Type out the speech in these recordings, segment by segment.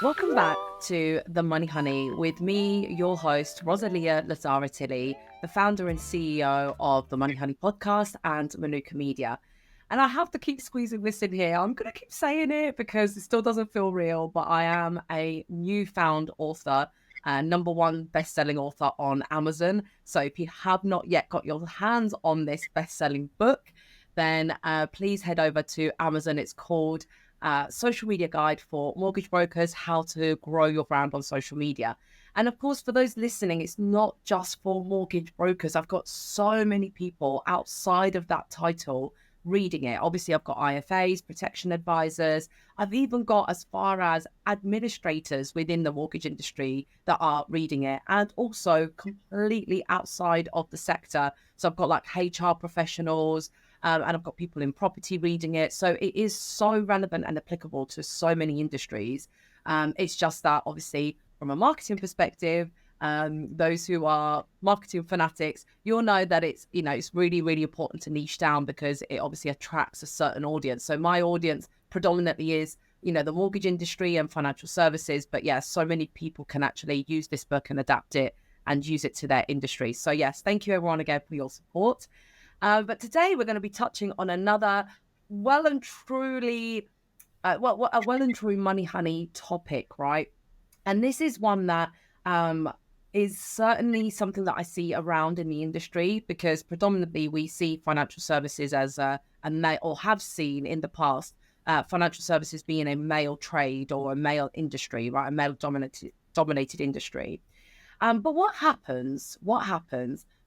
Welcome back to The Money Honey with me, your host, Rosalia Lazara-Tilly, the founder and CEO of the Money Honey podcast and Manuka Media. And I have to keep squeezing this in here. I'm going to keep saying it because it still doesn't feel real, but I am a newfound author, #1 best-selling author on Amazon. So if you have not yet got your hands on this best-selling book, then please head over to Amazon. It's called Social Media Guide for Mortgage Brokers, How to Grow Your Brand on Social Media. And of course, for those listening, it's not just for mortgage brokers. I've got so many people outside of that title reading it. Obviously, I've got IFAs, protection advisors. I've even got as far as administrators within the mortgage industry that are reading it, and also completely outside of the sector. So I've got like HR professionals, and I've got people in property reading it. So it is so relevant and applicable to so many industries. It's just that obviously from a marketing perspective, those who are marketing fanatics, you'll know that it's really, really important to niche down because it obviously attracts a certain audience. So my audience predominantly is, the mortgage industry and financial services. But yes, so many people can actually use this book and adapt it and use it to their industry. So yes, thank you everyone again for your support. But today we're going to be touching on another well and true Money Honey topic, right? And this is one that is certainly something that I see around in the industry, because predominantly we see financial services as or have seen in the past, financial services being a male trade or a male industry, right? A male dominated industry. But what happens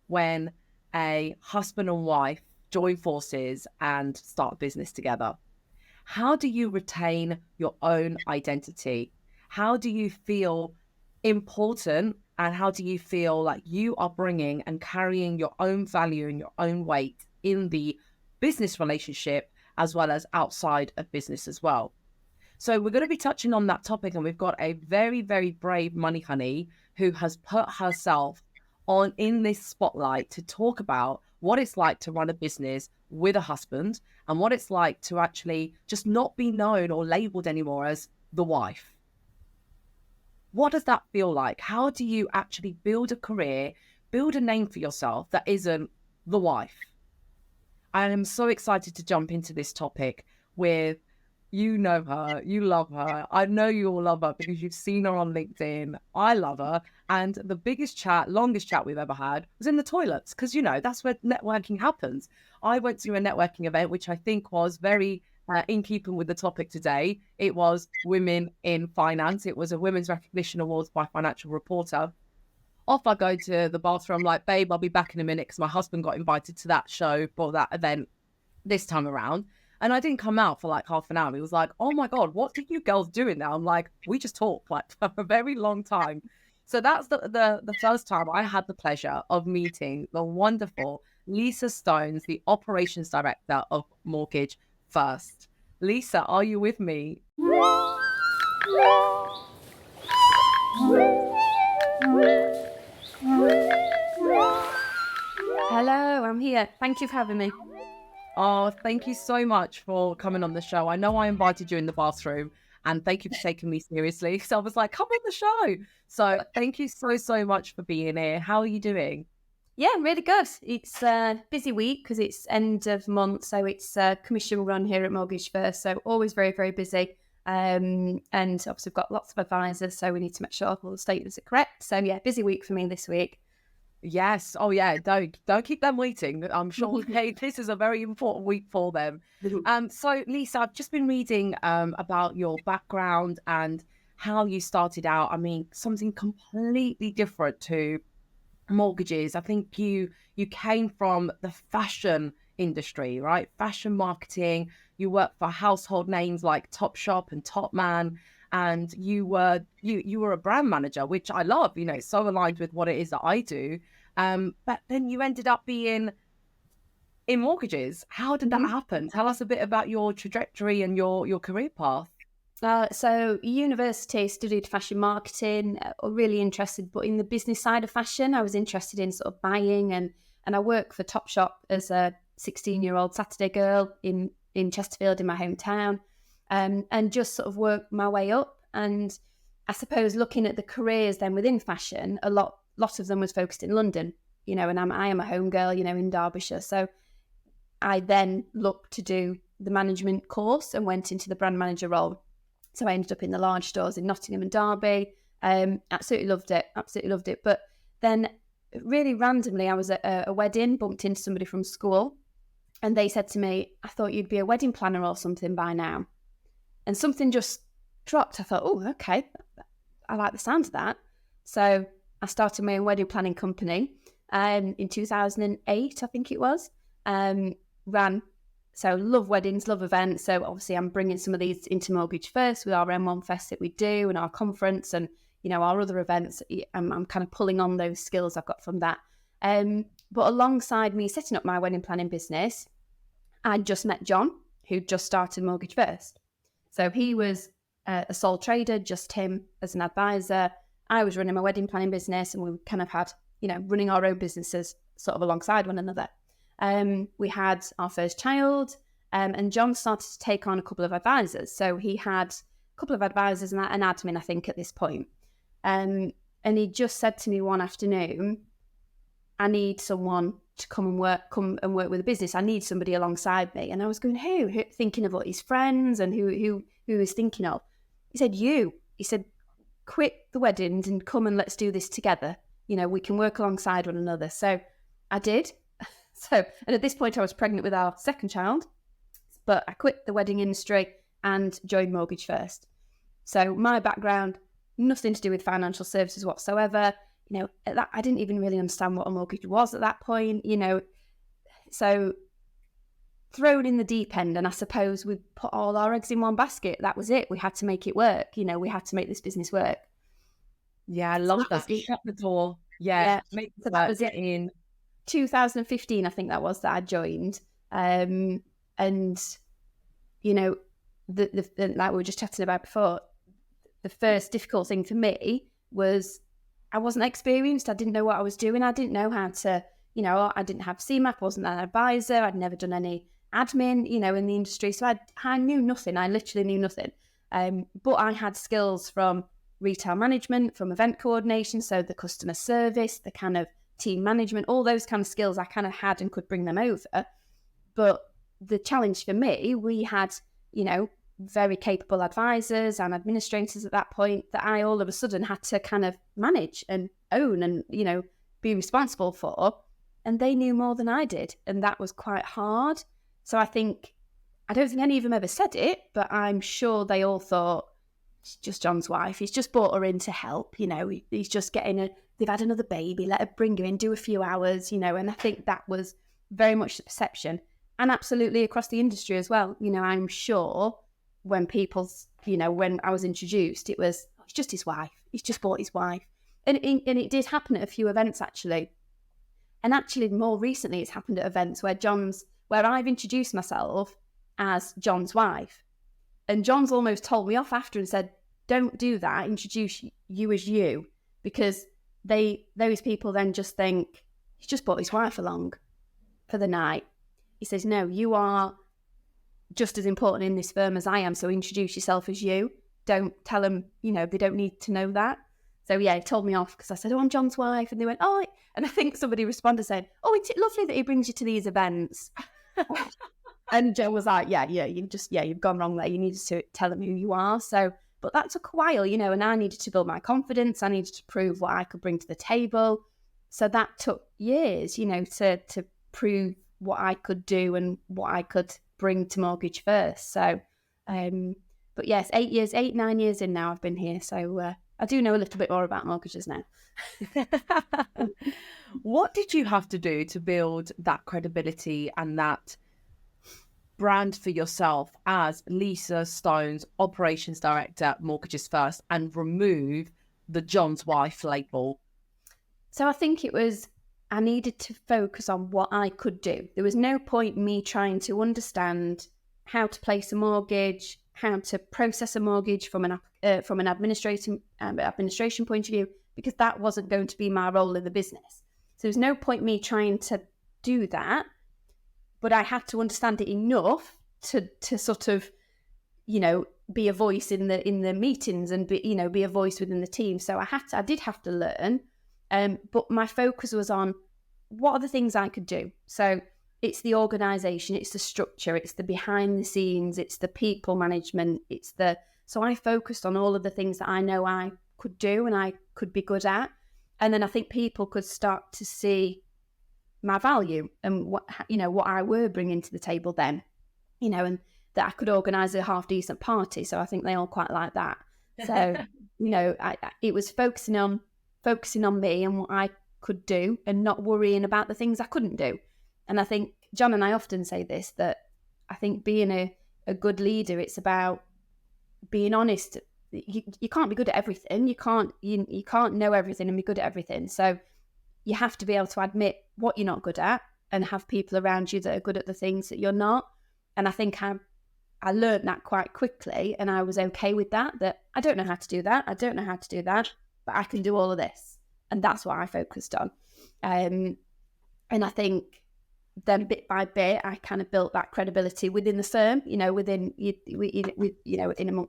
when a husband and wife join forces and start a business together? How do you retain your own identity? How do you feel important, and how do you feel like you are bringing and carrying your own value and your own weight in the business relationship as well as outside of business as well? So we're going to be touching on that topic, and we've got a very, very brave money honey who has put herself on in this spotlight to talk about what it's like to run a business with a husband and what it's like to actually just not be known or labeled anymore as the wife. What does that feel like? How do you actually build a career, build a name for yourself that isn't the wife? I am so excited to jump into this topic with, you know her, you love her. I know you all love her because you've seen her on LinkedIn. I love her. And the longest chat we've ever had was in the toilets, because, that's where networking happens. I went to a networking event, which I think was very in keeping with the topic today. It was Women in Finance. It was a Women's Recognition Awards by Financial Reporter. Off I go to the bathroom, like, babe, I'll be back in a minute, because my husband got invited to that show for that event this time around. And I didn't come out for like half an hour. He was like, oh my God, what are you girls doing now? I'm like, we just talked like for a very long time. So that's the first time I had the pleasure of meeting the wonderful Lisa Stones, the operations director of Mortgage First. Lisa, are you with me? Hello, I'm here. Thank you for having me. Oh, thank you so much for coming on the show. I know I invited you in the bathroom, and thank you for taking me seriously. So I was like, come on the show. So thank you so much for being here. How are you doing? Yeah, really good. It's a busy week because it's end of month. So it's a commission run here at Mortgage First. So always very, very busy. And obviously we've got lots of advisors. So we need to make sure all the statements are correct. So yeah, busy week for me this week. Yes. Oh yeah. Don't keep them waiting. I'm sure this is a very important week for them. So Lisa, I've just been reading about your background and how you started out. I mean, something completely different to mortgages. I think you came from the fashion industry, right? Fashion marketing. You worked for household names like Topshop and Topman. And you were a brand manager, which I love, it's so aligned with what it is that I do. But then you ended up being in mortgages. How did that happen? Tell us a bit about your trajectory and your career path. So university, studied fashion marketing, really interested, but in the business side of fashion. I was interested in sort of buying, and I work for Topshop as a 16-year-old Saturday girl in Chesterfield, in my hometown, and just sort of worked my way up. And I suppose looking at the careers then within fashion, a lot of them was focused in London, and I am a home girl, in Derbyshire. So I then looked to do the management course and went into the brand manager role. So I ended up in the large stores in Nottingham and Derby. Absolutely loved it. But then really randomly, I was at a wedding, bumped into somebody from school, and they said to me, I thought you'd be a wedding planner or something by now. And something just dropped. I thought, oh, okay, I like the sound of that. So I started my own wedding planning company in 2008, I think it was. So love weddings, love events. So obviously I'm bringing some of these into Mortgage First with our M1 Fest that we do and our conference and, our other events. I'm kind of pulling on those skills I've got from that. But alongside me setting up my wedding planning business, I just met John, who just started Mortgage First. So he was a sole trader, just him as an advisor. I was running my wedding planning business, and we kind of had, running our own businesses sort of alongside one another. We had our first child, and John started to take on a couple of advisors. So he had a couple of advisors and an admin, I think, at this point. And he just said to me one afternoon, I need someone to come and work with a business. I need somebody alongside me. And I was going, who? Thinking of what his friends and who he was thinking of. He said, you. He said, quit the weddings and come and let's do this together. We can work alongside one another. So I did. And at this point I was pregnant with our second child, but I quit the wedding industry and joined Mortgage First. So my background, nothing to do with financial services whatsoever. At that, I didn't even really understand what a mortgage was at that point, So thrown in the deep end, and I suppose we put all our eggs in one basket. That was it. We had to make it work. We had to make this business work. Yeah, I love that. Shut the door. Yeah. So that was it. In 2015, I think that I joined. And, like we were just chatting about before, the first difficult thing for me was I wasn't experienced. I didn't know what I was doing. I didn't know how to, I didn't have CMAP, I wasn't an advisor. I'd never done any admin, in the industry. So I knew nothing. I literally knew nothing. But I had skills from retail management, from event coordination, so the customer service, the kind of team management, all those kind of skills I kind of had and could bring them over. But the challenge for me, we had, very capable advisors and administrators at that point that I all of a sudden had to kind of manage and own and, be responsible for. And they knew more than I did. And that was quite hard. So I don't think any of them ever said it, but I'm sure they all thought, it's just John's wife. He's just brought her in to help, he's just they've had another baby, let her bring her in, do a few hours, and I think that was very much the perception. And absolutely across the industry as well. I'm sure when when I was introduced, it was, it's just his wife. He's just bought his wife. And it did happen at a few events, actually. And actually, more recently, it's happened at events where I've introduced myself as John's wife. And John's almost told me off after and said, don't do that, introduce you as you. Because those people then just think, he's just brought his wife along for the night. He says, no, you are just as important in this firm as I am, so introduce yourself as you. Don't tell them, they don't need to know that. So yeah, he told me off because I said, oh, I'm John's wife. And they went, oh, and I think somebody responded saying, oh, it's lovely that he brings you to these events. And Joe was like, you've gone wrong there. You needed to tell them who you are. So, but that took a while, and I needed to build my confidence. I needed to prove what I could bring to the table. So that took years, to prove what I could do and what I could bring to Mortgage First. So, but yes, 9 years in now I've been here. So I do know a little bit more about mortgages now. What did you have to do to build that credibility and that brand for yourself as Lisa Stone's Operations Director at Mortgages First and remove the John's wife label? So I think it was, I needed to focus on what I could do. There was no point me trying to understand how to place a mortgage, how to process a mortgage from an administration point of view, because that wasn't going to be my role in the business. So there's no point me trying to do that. but I had to understand it enough to sort of, be a voice in the meetings and be a voice within the team. So I did have to learn, but my focus was on what are the things I could do. So it's the organisation, it's the structure, it's the behind the scenes, it's the people management, so I focused on all of the things that I know I could do and I could be good at. And then I think people could start to see my value and what I were bringing to the table then, and that I could organise a half decent party. So I think they all quite like that. So, it was focusing on me and what I could do and not worrying about the things I couldn't do. And I think John and I often say this, that I think being a good leader, it's about being honest. You can't be good at everything. You can't know everything and be good at everything. So you have to be able to admit what you're not good at and have people around you that are good at the things that you're not. And I think I learned that quite quickly, and I was okay with that I don't know how to do that. I don't know how to do that, but I can do all of this. And that's what I focused on. And I think then bit by bit, I kind of built that credibility within the firm, in amongst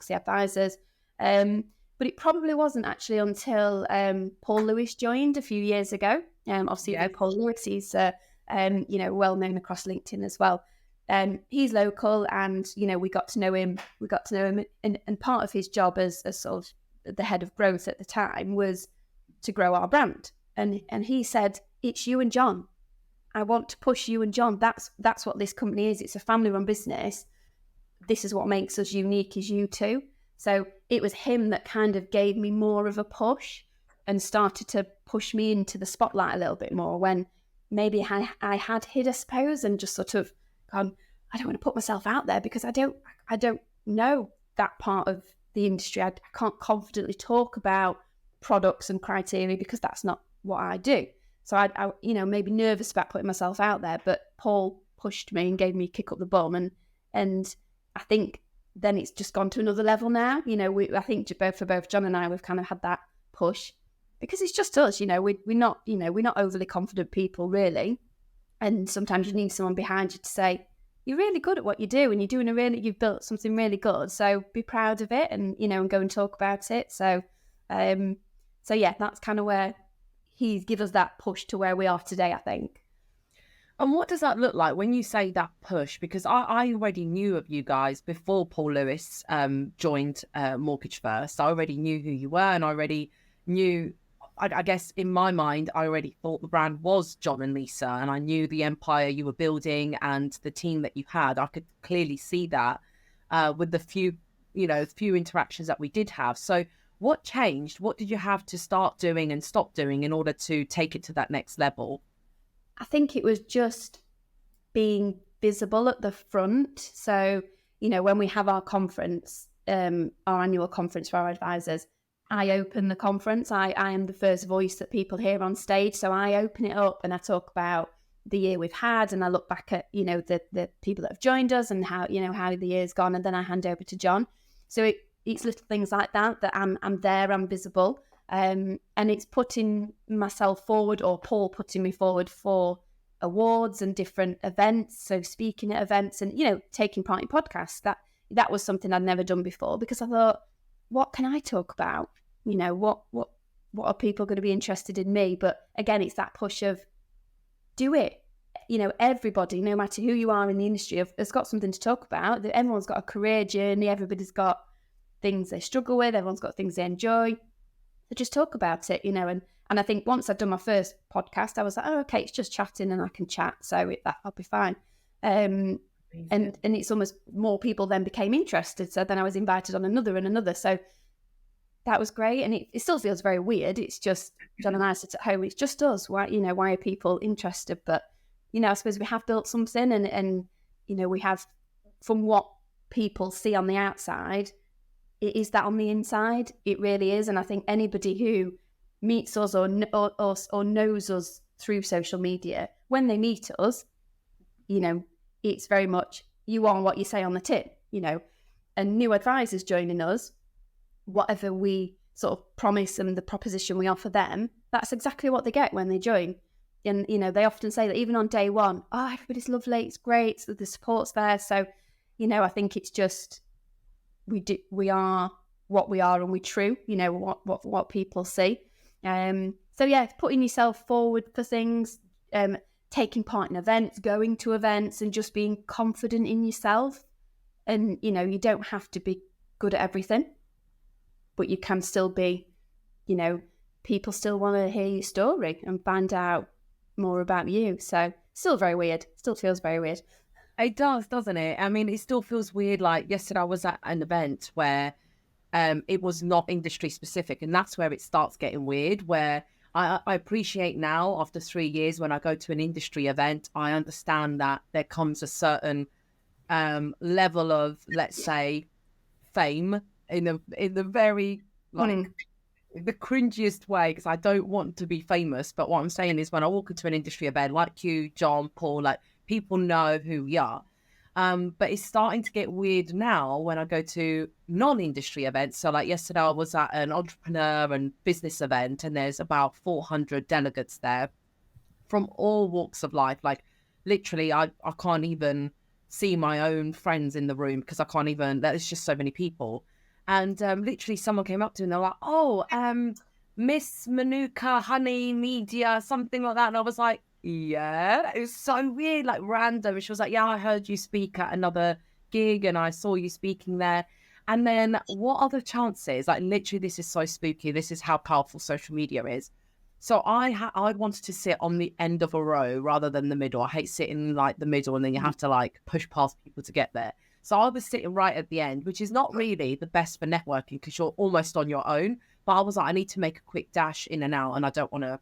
the advisors. But it probably wasn't actually until Paul Lewis joined a few years ago. Obviously, Paul Lewis, he's well known across LinkedIn as well. He's local, and we got to know him. And part of his job as sort of the head of growth at the time was to grow our brand. And he said, "It's you and John. I want to push you and John. That's what this company is. It's a family-run business. This is what makes us unique, is you two." So it was him that kind of gave me more of a push and started to push me into the spotlight a little bit more, when maybe I had hid, I suppose, and just sort of gone, I don't want to put myself out there because I don't know that part of the industry. I can't confidently talk about products and criteria because that's not what I do. So I maybe nervous about putting myself out there, but Paul pushed me and gave me a kick up the bum, and I think then it's just gone to another level now. I think for both John and I, we've kind of had that push because it's just us. We're not overly confident people really, and sometimes you need someone behind you to say, you're really good at what you do, and you've built something really good. So be proud of it, and and go and talk about it. So, yeah, that's kind of where he's given us that push to where we are today, I think. And what does that look like when you say that push? Because I already knew of you guys before Paul Lewis joined Mortgage First. I already knew who you were, and I already knew, I guess in my mind, I already thought the brand was John and Lisa, and I knew the empire you were building and the team that you had. I could clearly see that with the few interactions that we did have. So what changed? What did you have to start doing and stop doing in order to take it to that next level? I think it was just being visible at the front. So, when we have our conference, our annual conference for our advisors, I open the conference. I am the first voice that people hear on stage. So I open it up and I talk about the year we've had, and I look back at, the people that have joined us and how the year's gone, and then I hand over to John. So it's little things like that I'm there, I'm visible. And it's putting myself forward, or Paul putting me forward for awards and different events. So speaking at events and, taking part in podcasts, that was something I'd never done before, because I thought, what can I talk about? What are people going to be interested in me? But again, it's that push of do it. Everybody, no matter who you are in the industry, has got something to talk about. Everyone's got a career journey. Everybody's got things they struggle with. Everyone's got things they enjoy. So just talk about it, and I think once I'd done my first podcast, I was like, oh, okay, it's just chatting and I can chat, so I'll be fine. And it's almost more people then became interested. So then I was invited on another and another. So that was great. And it still feels very weird. It's just John and I sit at home. It's just us. Why are people interested? But, I suppose we have built something, and we have, from what people see on the outside, it is that on the inside. It really is. And I think anybody who meets us or knows us through social media, when they meet us, it's very much you are what you say on the tin, and new advisors joining us, whatever we sort of promise and the proposition we offer them, that's exactly what they get when they join. And, they often say that even on day one, oh, everybody's lovely, it's great, so the support's there. So, I think it's just, we are what we are and we're true, what people see. So yeah, putting yourself forward for things, taking part in events, going to events, and just being confident in yourself. And, you don't have to be good at everything, but you can still be, people still want to hear your story and find out more about you. So still very weird. Still feels very weird. It does, doesn't it? I mean, it still feels weird. Like yesterday I was at an event where it was not industry specific, and that's where it starts getting weird, where I appreciate now after 3 years when I go to an industry event, I understand that there comes a certain level of, let's say, fame in the very the cringiest way, because I don't want to be famous. But what I'm saying is when I walk into an industry event like you, John, Paul, like people know who we are. But it's starting to get weird now when I go to non-industry events. So like yesterday I was at an entrepreneur and business event, and there's about 400 delegates there from all walks of life. Like literally I can't even see my own friends in the room because I can't even, there's just so many people. And literally someone came up to me and they're like, oh, Miss Manuka Honey Media, something like that. And I was like, yeah, it was so weird, like random. She was like, yeah, I heard you speak at another gig and I saw you speaking there. And then what are the chances? Like literally, this is so spooky. This is how powerful social media is. So I wanted to sit on the end of a row rather than the middle. I hate sitting like the middle and then you have to like push past people to get there. So I was sitting right at the end, which is not really the best for networking because you're almost on your own. But I was like, I need to make a quick dash in and out and I don't want to,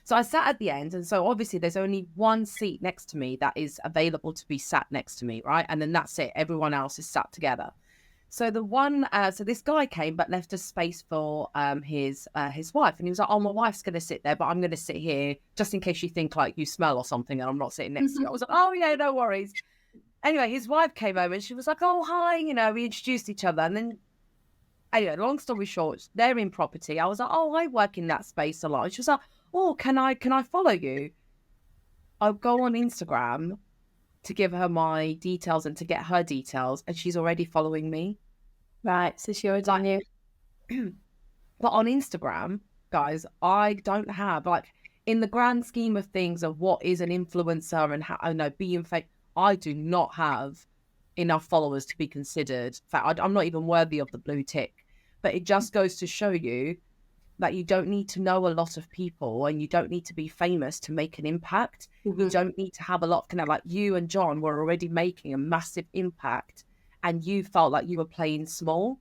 So I sat at the end. And so obviously there's only one seat next to me that is available to be sat next to me, right? And then that's it. Everyone else is sat together. So so this guy came but left a space for his wife. And he was like, oh, my wife's going to sit there, but I'm going to sit here just in case you think like you smell or something and I'm not sitting next to you. I was like, oh, yeah, no worries. Anyway, his wife came over and she was like, oh, hi, we introduced each other. And then, anyway, long story short, they're in property. I was like, oh, I work in that space a lot. And she was like, oh, can I follow you? I'll go on Instagram to give her my details and to get her details. And she's already following me. Right, so she already on you. But on Instagram, guys, I don't have, like, in the grand scheme of things of what is an influencer and how, being fake, I do not have enough followers to be considered. In fact, I'm not even worthy of the blue tick. But it just goes to show you that you don't need to know a lot of people and you don't need to be famous to make an impact. You don't need to have a lot of like you and John were already making a massive impact and you felt like you were playing small.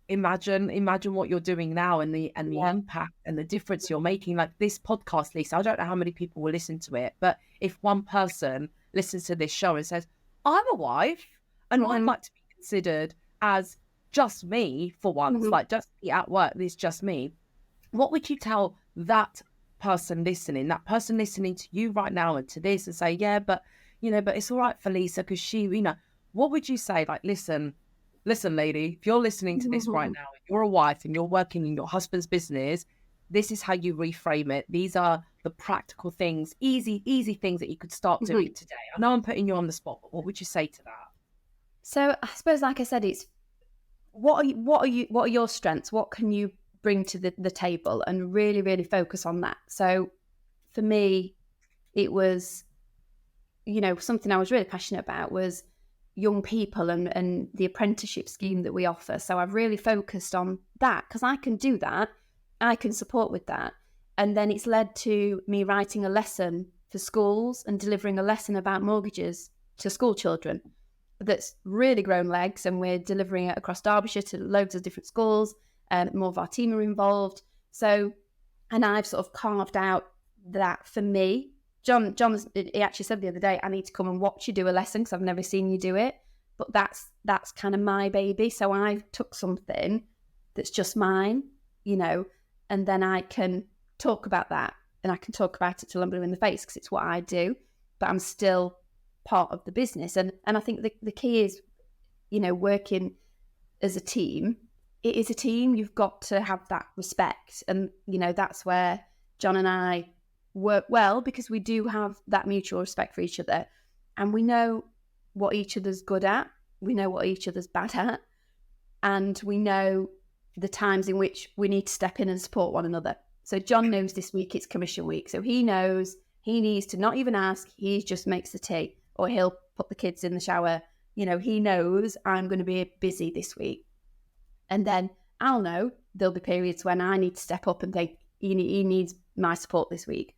Imagine what you're doing now and the impact and the difference you're making. Like this podcast, Lisa, I don't know how many people will listen to it, but if one person listens to this show and says, I'm a wife and I'd like to be considered as just me for once, like just be at work, this just me. What would you tell that person listening to you right now and to this and say, yeah, but it's all right for Lisa because she, what would you say? Like, listen, lady, if you're listening to this right now, you're a wife and you're working in your husband's business, this is how you reframe it. These are the practical things, easy things that you could start doing today. I know I'm putting you on the spot, but what would you say to that? So I suppose, like I said, it's what are your strengths? What can you bring to the table and really, really focus on that? So for me, it was, something I was really passionate about was young people and the apprenticeship scheme that we offer. So I've really focused on that because I can do that. I can support with that. And then it's led to me writing a lesson for schools and delivering a lesson about mortgages to school children that's really grown legs, and we're delivering it across Derbyshire to loads of different schools, and more of our team are involved. So, and I've sort of carved out that for me. John, he actually said the other day, I need to come and watch you do a lesson because I've never seen you do it. But that's kind of my baby. So I took something that's just mine, and then I can talk about that, and I can talk about it till I'm blue in the face because it's what I do, but I'm still part of the business. And I think the key is, working as a team. It is a team. You've got to have that respect. And, that's where John and I work well because we do have that mutual respect for each other, and we know what each other's good at, we know what each other's bad at, and we know the times in which we need to step in and support one another. So John knows this week it's commission week, so he knows he needs to not even ask, he just makes the tea, or he'll put the kids in the shower. He knows I'm going to be busy this week. And then I'll know there'll be periods when I need to step up and think he needs my support this week.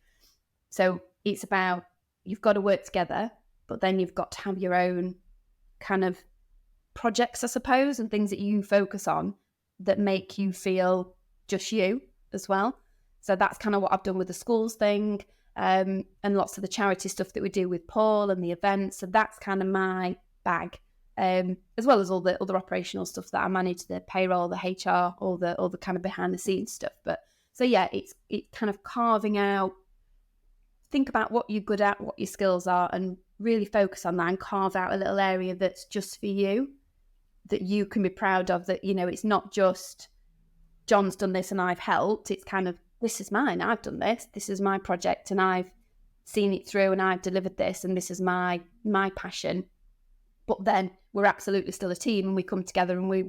So it's about, you've got to work together, but then you've got to have your own kind of projects, I suppose, and things that you focus on that make you feel just you as well. So that's kind of what I've done with the schools thing, and lots of the charity stuff that we do with Paul and the events. So that's kind of my bag, as well as all the other operational stuff that I manage, the payroll, the HR, all the kind of behind the scenes stuff. But so yeah, it's kind of carving out, think about what you're good at, what your skills are, and really focus on that and carve out a little area that's just for you, that you can be proud of, that, it's not just John's done this and I've helped. It's kind of, this is mine, I've done this is my project and I've seen it through and I've delivered this, and this is my passion. But then we're absolutely still a team, and we come together and we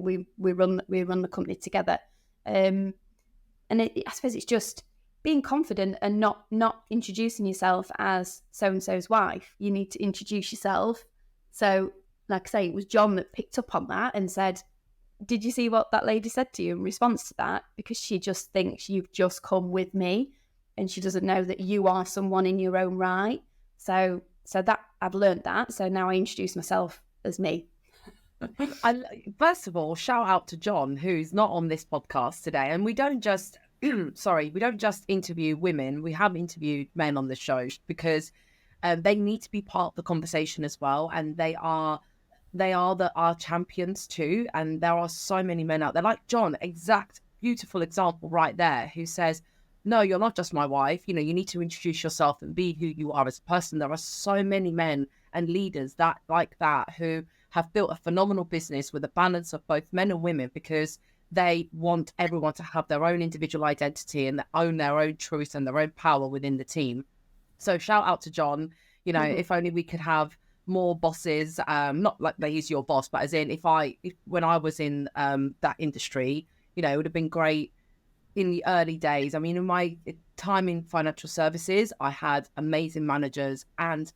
run the company together. And I suppose it's just being confident and not introducing yourself as so-and-so's wife. You need to introduce yourself. So, like I say, it was John that picked up on that and said, did you see what that lady said to you in response to that? Because she just thinks you've just come with me, and she doesn't know that you are someone in your own right. So that I've learned that. So now I introduce myself as me. First of all, shout out to John, who's not on this podcast today. And we don't just, we don't just interview women. We have interviewed men on the show because they need to be part of the conversation as well. And they are our champions too. And there are so many men out there like John, beautiful example right there, who says, no, you're not just my wife. You need to introduce yourself and be who you are as a person. There are so many men and leaders like that who have built a phenomenal business with a balance of both men and women, because they want everyone to have their own individual identity and own their own truth and their own power within the team. So shout out to John. If only we could have more bosses, not like he's your boss, but as in when I was in that industry, it would have been great in the early days. I mean, in my time in financial services, I had amazing managers and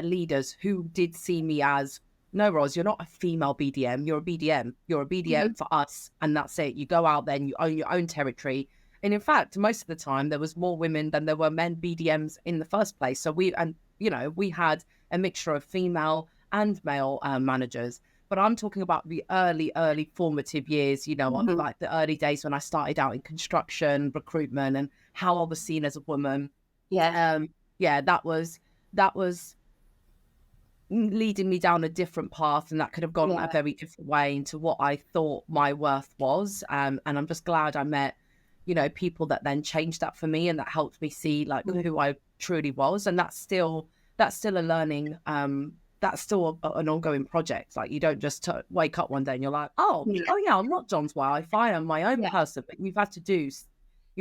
leaders who did see me as, no, Ros, you're not a female BDM. You're a BDM. You're a BDM for us, and that's it. You go out there and you own your own territory. And in fact, most of the time, there was more women than there were men BDMs in the first place. So we had a mixture of female and male managers. But I'm talking about the early formative years, like the early days when I started out in construction, recruitment, and how I was seen as a woman. Yeah. That was leading me down a different path, and that could have gone a very different way into what I thought my worth was. And I'm just glad I met, people that then changed that for me, and that helped me see who I truly was. And that's still a learning, that's still an ongoing project. Like, you don't just wake up one day and you're like, oh yeah, I'm not John's wife, I am my own person. But you've had to do things.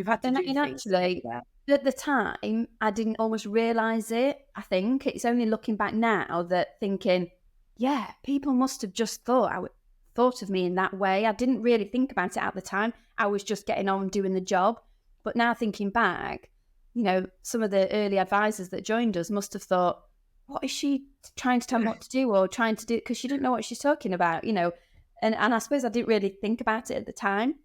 Actually, at the time, I didn't almost realise it. I think it's only looking back now that thinking, yeah, people must have just thought of me in that way. I didn't really think about it at the time. I was just getting on doing the job. But now thinking back, some of the early advisors that joined us must have thought, what is she trying to tell me what to do, or trying to do, because she didn't know what she's talking about, and I suppose I didn't really think about it at the time.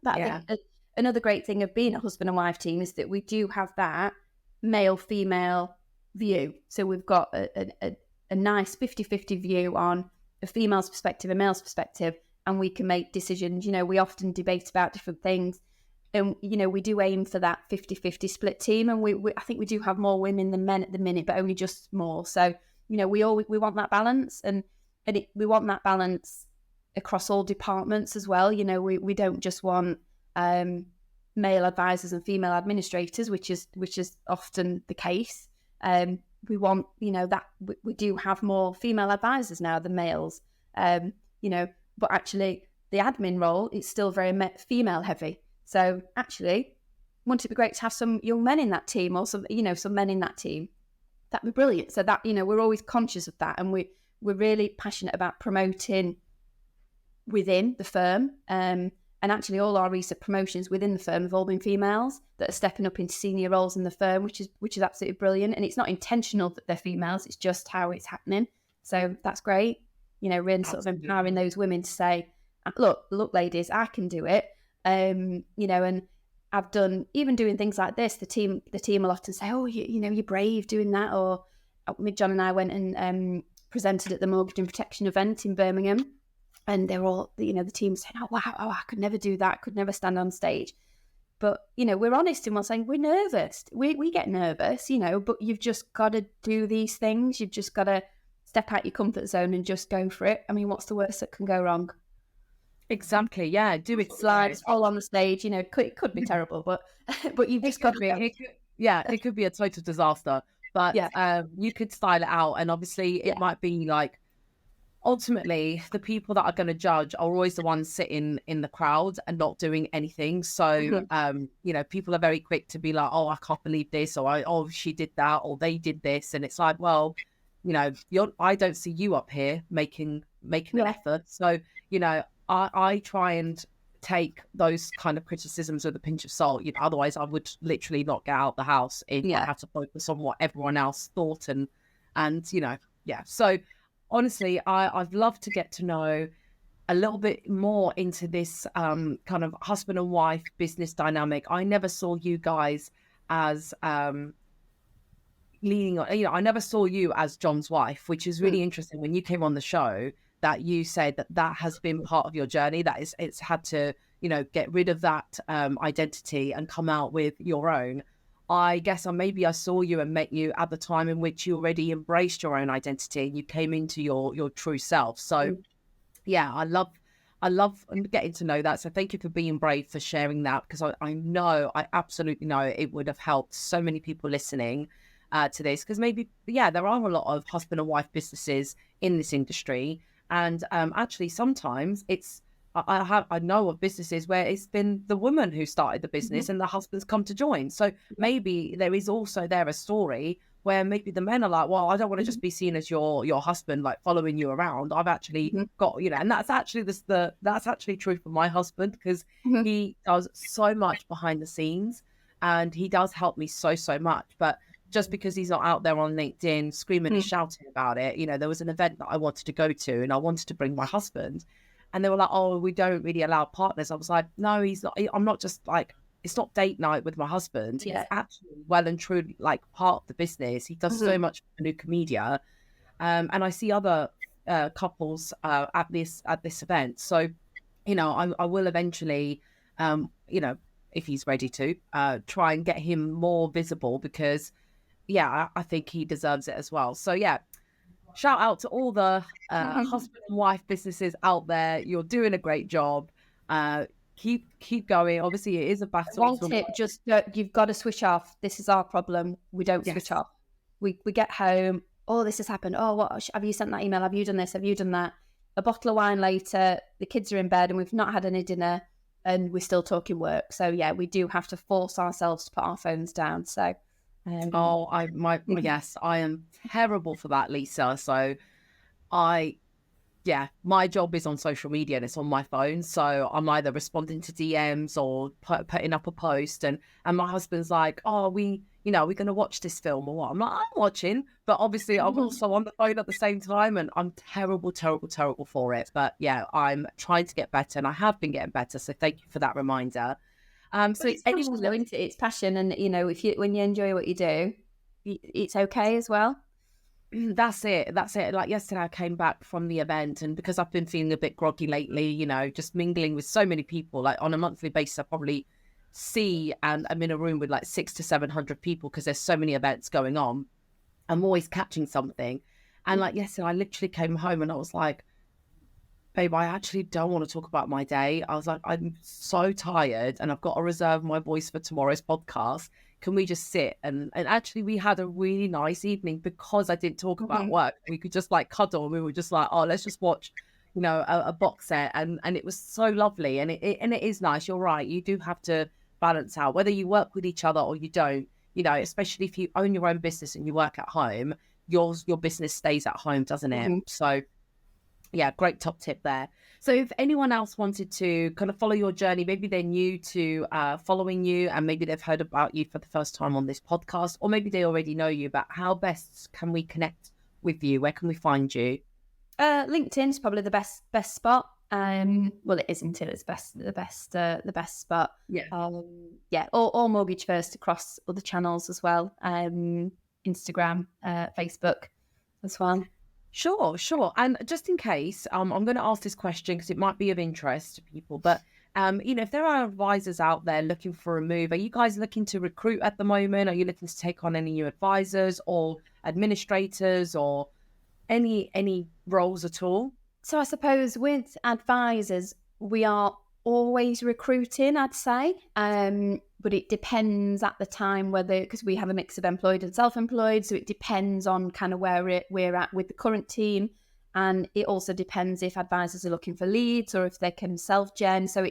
But I think another great thing of being a husband and wife team is that we do have that male-female view. So we've got a nice 50-50 view on a female's perspective, a male's perspective, and we can make decisions. We often debate about different things, and, we do aim for that 50-50 split team. And I think we do have more women than men at the minute, but only just more. So, we want that balance, and we want that balance across all departments as well. We don't just want male advisors and female administrators, which is often the case. We want, that we do have more female advisors now than males, but actually the admin role is still very female heavy. So actually wouldn't it be great to have some young men in that team, or some men in that team? That'd be brilliant. So that, we're always conscious of that, and we're really passionate about promoting within the firm. And actually, all our recent promotions within the firm have all been females that are stepping up into senior roles in the firm, which is absolutely brilliant. And it's not intentional that they're females; it's just how it's happening. So that's great. Really sort of empowering those women to say, "Look, ladies, I can do it." And I've done, even doing things like this. The team will often say, "Oh, you're brave doing that." Or John and I went and presented at the Mortgage and Protection event in Birmingham. And they're all, the team saying, "Oh, wow, I could never do that. Could never stand on stage." But, we're honest in one saying we're nervous. We get nervous, but you've just got to do these things. You've just got to step out your comfort zone and just go for it. I mean, what's the worst that can go wrong? Exactly. Yeah. Do it. Slides all on the stage. It could be terrible, but you've just got to be. It could be a total disaster. But you could style it out. And obviously it might be like, ultimately, the people that are going to judge are always the ones sitting in the crowd and not doing anything. So, people are very quick to be like, "Oh, I can't believe this," or she did that, or they did this. And it's like, well, I don't see you up here making an effort. So, I try and take those kind of criticisms with a pinch of salt. Otherwise I would literally not get out the house if I had to focus on what everyone else thought. So honestly, I'd love to get to know a little bit more into this kind of husband and wife business dynamic. I never saw you guys as leaning on, I never saw you as John's wife, which is really interesting. When you came on the show, that you said that has been part of your journey, it's had to, get rid of that identity and come out with your own. I guess maybe I saw you and met you at the time in which you already embraced your own identity and you came into your true self. So I love getting to know that. So thank you for being brave, for sharing that, because I absolutely know it would have helped so many people listening to this, because maybe, there are a lot of husband and wife businesses in this industry. And actually sometimes I know of businesses where it's been the woman who started the business and the husband's come to join. So maybe there is also a story where maybe the men are like, "Well, I don't want to just be seen as your husband, like following you around. I've actually got, and that's actually that's actually true for my husband, because he does so much behind the scenes and he does help me so much. But just because he's not out there on LinkedIn screaming and shouting about it, there was an event that I wanted to go to and I wanted to bring my husband. And they were like, "Oh, we don't really allow partners." I was like, "No, he's not. I'm not just like, it's not date night with my husband. He's actually well and truly like part of the business. He does so much for Manuka Media." And I see other couples at this event. So, I will eventually, if he's ready to, try and get him more visible, because, I think he deserves it as well. So, shout out to all the husband and wife businesses out there. You're doing a great job. Keep going. Obviously, it is a battle. One tip: just you've got to switch off. This is our problem. We don't switch off. We get home. "Oh, this has happened. Oh, what have you sent that email? Have you done this? Have you done that?" A bottle of wine later, the kids are in bed, and we've not had any dinner, and we're still talking work. So we do have to force ourselves to put our phones down. So. Yes, I am terrible for that, Lisa. So my job is on social media and it's on my phone. So I'm either responding to DMs or putting up a post, and my husband's like, "Oh, we're going to watch this film or what?" I'm like, "I'm watching," but obviously I'm also on the phone at the same time, and I'm terrible for it. But I'm trying to get better, and I have been getting better. So thank you for that reminder. So it's passion, though, isn't it? It's passion, and when you enjoy what you do, it's okay as well. That's it. Like yesterday, I came back from the event, and because I've been feeling a bit groggy lately, just mingling with so many people, like on a monthly basis, I probably see, and I'm in a room with like 600 to 700 people because there's so many events going on. I'm always catching something, and like yesterday, I literally came home and I was like, "Babe, I actually don't want to talk about my day." I was like, "I'm so tired and I've got to reserve my voice for tomorrow's podcast. Can we just sit?" And actually we had a really nice evening because I didn't talk about work. We could just like cuddle, and we were just like, "Oh, let's just watch, a box set." And it was so lovely. And it is nice. You're right. You do have to balance out, whether you work with each other or you don't, especially if you own your own business and you work at home, your business stays at home, doesn't it? So yeah, great top tip there. So if anyone else wanted to kind of follow your journey, maybe they're new to following you and maybe they've heard about you for the first time on this podcast, or maybe they already know you, but how best can we connect with you? Where can we find you? LinkedIn's probably the best spot. Well, it is until it's the best spot. Yeah. Or Mortgage First across other channels as well. Instagram, Facebook as well. Sure. And just in case, I'm going to ask this question because it might be of interest to people, but if there are advisors out there looking for a move, are you guys looking to recruit at the moment? Are you looking to take on any new advisors or administrators or any roles at all? So I suppose with advisors, we are always recruiting, I'd say. But it depends at the time because we have a mix of employed and self-employed. So it depends on kind of where we're at with the current team. And it also depends if advisors are looking for leads or if they can self-gen. So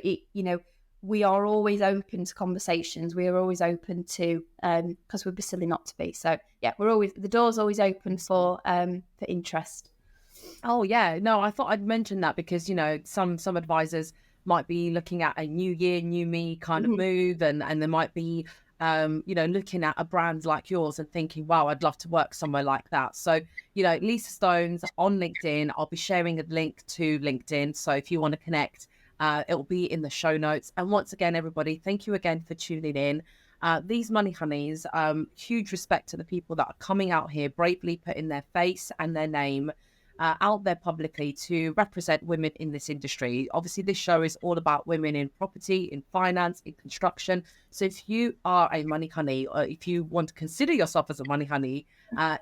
we are always open to conversations. We are always open to, because we'd be silly not to be. So yeah, the door's always open for interest. Oh yeah, no, I thought I'd mention that because some advisors might be looking at a new year, new me kind of move, and they might be looking at a brand like yours and thinking, wow, I'd love to work somewhere like that. So Lisa Stone's on LinkedIn. I'll be sharing a link to LinkedIn, so if you want to connect, it'll be in the show notes. And once again, everybody, thank you again for tuning in. These Money Honeys, huge respect to the people that are coming out here, bravely putting their face and their name out there publicly to represent women in this industry. Obviously, this show is all about women in property, in finance, in construction. So if you are a money honey, or if you want to consider yourself as a money honey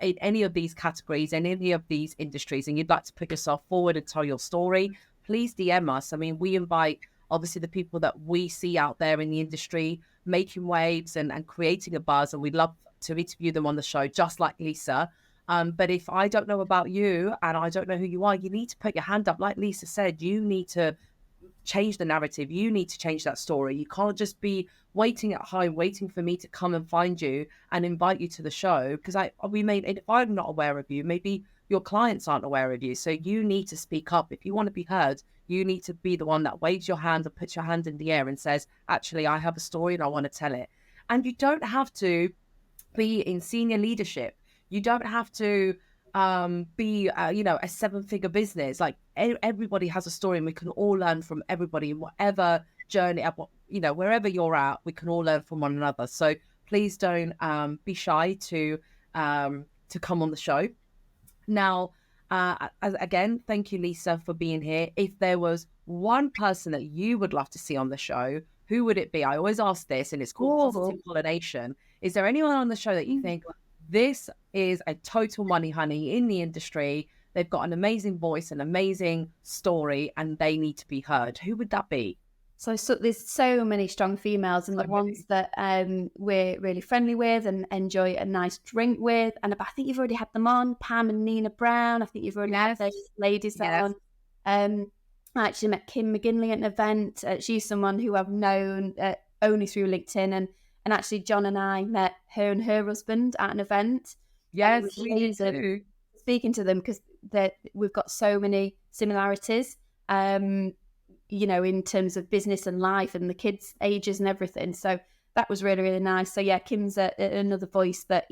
in any of these categories and any of these industries, and you'd like to put yourself forward and tell your story, please DM us. I mean, we invite obviously the people that we see out there in the industry making waves and creating a buzz, and we'd love to interview them on the show, just like Lisa. But if I don't know about you and I don't know who you are, you need to put your hand up. Like Lisa said, you need to change the narrative. You need to change that story. You can't just be waiting at home, waiting for me to come and find you and invite you to the show. Because if I'm not aware of you, maybe your clients aren't aware of you. So you need to speak up. If you want to be heard, you need to be the one that waves your hand and puts your hand in the air and says, actually, I have a story and I want to tell it. And you don't have to be in senior leadership. You don't have to be, a 7-figure business. Like everybody has a story, and we can all learn from everybody in whatever journey, wherever you're at. We can all learn from one another. So please don't be shy to come on the show. Now, again, thank you, Lisa, for being here. If there was one person that you would love to see on the show, who would it be? I always ask this, and it's called positive pollination. Is there anyone on the show that you think, this is a total money honey in the industry? They've got an amazing voice, an amazing story, and they need to be heard. Who would that be? So there's so many strong females, and the ones that we're really friendly with and enjoy a nice drink with. And I think you've already had them on, Pam and Nina Brown. I think you've already had those ladies on. I actually met Kim McGinley at an event. She's someone who I've known only through LinkedIn, and actually John and I met her and her husband at an event. Yes, we too. Speaking to them because we've got so many similarities, in terms of business and life and the kids' ages and everything. So that was really, really nice. So yeah, Kim's another voice that,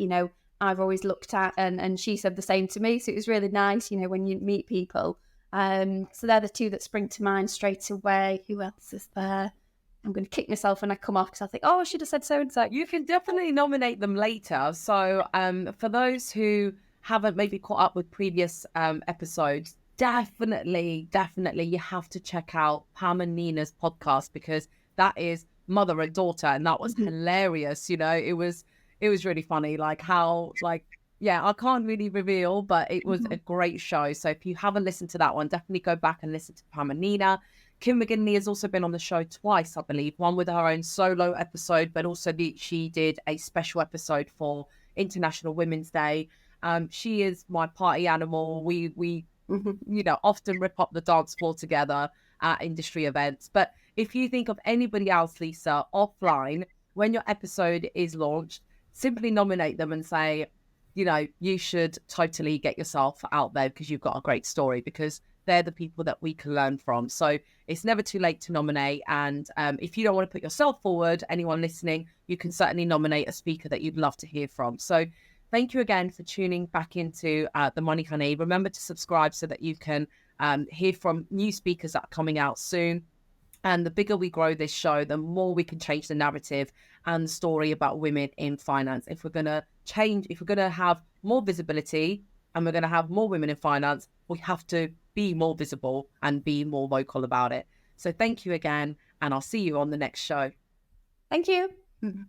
I've always looked at, and she said the same to me. So it was really nice, when you meet people. So they're the two that spring to mind straight away. Who else is there? I'm going to kick myself when I come off because I think, I should have said so and so. You can definitely nominate them later. So for those who haven't maybe caught up with previous episodes, definitely you have to check out Pam and Nina's podcast, because that is mother and daughter, and that was hilarious. It was really funny, I can't really reveal, but it was a great show. So if you haven't listened to that one, definitely go back and listen to Pam and Nina. Kim McGinley has also been on the show twice, I believe, one with her own solo episode, but also she did a special episode for International Women's Day. She is my party animal. We often rip up the dance floor together at industry events. But if you think of anybody else, Lisa, offline, when your episode is launched, simply nominate them and say, you should totally get yourself out there because you've got a great story, because they're the people that we can learn from. So it's never too late to nominate. And if you don't want to put yourself forward, anyone listening, you can certainly nominate a speaker that you'd love to hear from. So thank you again for tuning back into The Money Honey. Remember to subscribe so that you can hear from new speakers that are coming out soon. And the bigger we grow this show, the more we can change the narrative and the story about women in finance. If we're going to have more visibility and we're going to have more women in finance, we have to be more visible and be more vocal about it. So thank you again, and I'll see you on the next show. Thank you. Mm-hmm.